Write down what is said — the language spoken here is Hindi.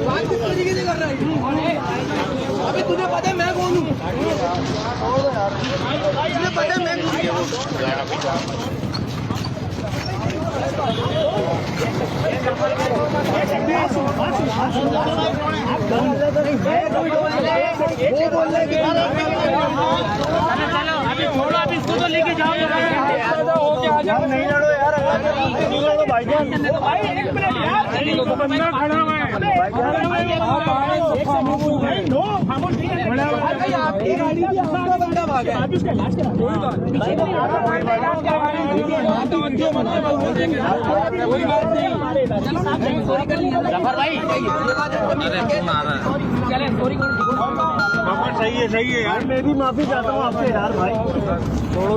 बात किस तरीके से कर रहा है? अभी तुझे पता है मैं कौन हूँ? तुझे पता है मैं कौन हूँ? अभी छोड़ो, अभी इसको तो लेके जाओ। नहीं लड़ो यार, लड़ो भाईजान। बंदा खड़ा हुआ है। आपकी गाड़ी की अपना बंदा भागा है। कोई बात नहीं, सॉरी कर लिया जफर भाई। चले सॉरी करो। सही है यार, मैं भी माफी चाहता हूँ आपसे यार भाई। छोड़ो